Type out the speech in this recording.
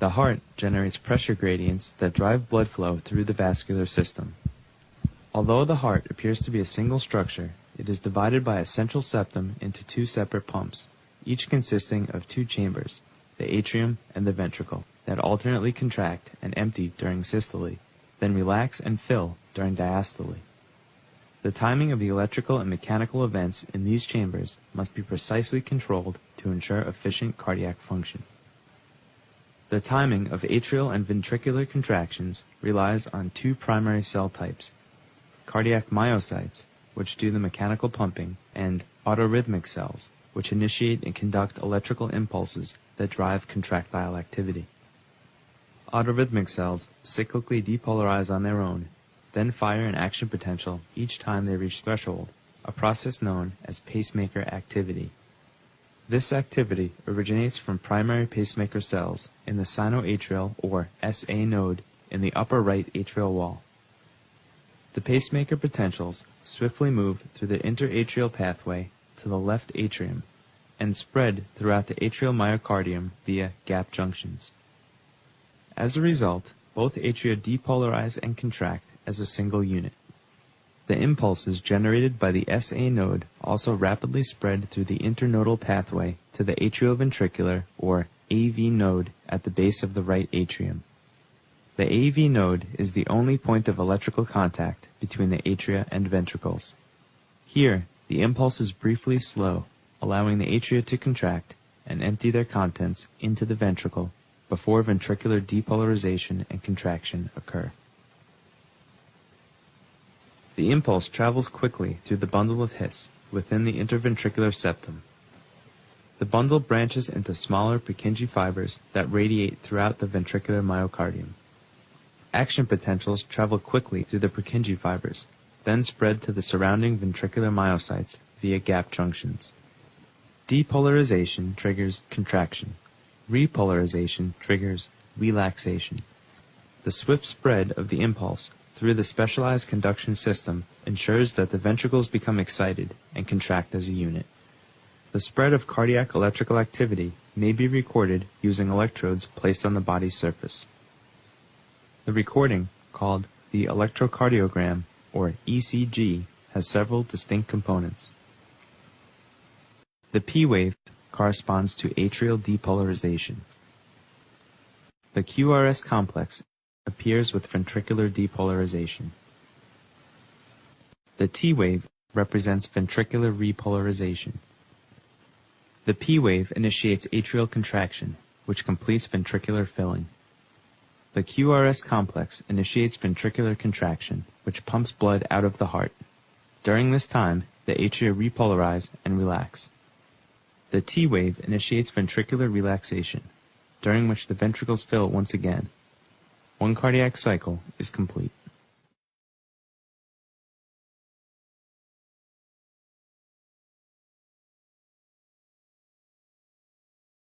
The heart generates pressure gradients that drive blood flow through the vascular system. Although the heart appears to be a single structure, it is divided by a central septum into two separate pumps, each consisting of two chambers, the atrium and the ventricle, that alternately contract and empty during systole, then relax and fill during diastole. The timing of the electrical and mechanical events in these chambers must be precisely controlled to ensure efficient cardiac function. The timing of atrial and ventricular contractions relies on two primary cell types: cardiac myocytes, which do the mechanical pumping, and autorhythmic cells, which initiate and conduct electrical impulses that drive contractile activity. Autorhythmic cells cyclically depolarize on their own, then fire an action potential each time they reach threshold, a process known as pacemaker activity. This activity originates from primary pacemaker cells in the sinoatrial or SA node in the upper right atrial wall. The pacemaker potentials swiftly move through the interatrial pathway to the left atrium and spread throughout the atrial myocardium via gap junctions. As a result, both atria depolarize and contract as a single unit. The impulses generated by the SA node also rapidly spread through the internodal pathway to the atrioventricular or AV node at the base of the right atrium. The AV node is the only point of electrical contact between the atria and ventricles. Here, the impulse is briefly slow, allowing the atria to contract and empty their contents into the ventricle before ventricular depolarization and contraction occur. The impulse travels quickly through the bundle of His within the interventricular septum. The bundle branches into smaller Purkinje fibers that radiate throughout the ventricular myocardium. Action potentials travel quickly through the Purkinje fibers, then spread to the surrounding ventricular myocytes via gap junctions. Depolarization triggers contraction. Repolarization triggers relaxation. The swift spread of the impulse through the specialized conduction system ensures that the ventricles become excited and contract as a unit. The spread of cardiac electrical activity may be recorded using electrodes placed on the body's surface. The recording, called the electrocardiogram, or ECG, has several distinct components. The P wave corresponds to atrial depolarization. The QRS complex appears with ventricular depolarization. The T wave represents ventricular repolarization. The P wave initiates atrial contraction, which completes ventricular filling. The QRS complex initiates ventricular contraction, which pumps blood out of the heart. During this time, the atria repolarize and relax. The T wave initiates ventricular relaxation, during which the ventricles fill once again. One cardiac cycle is complete.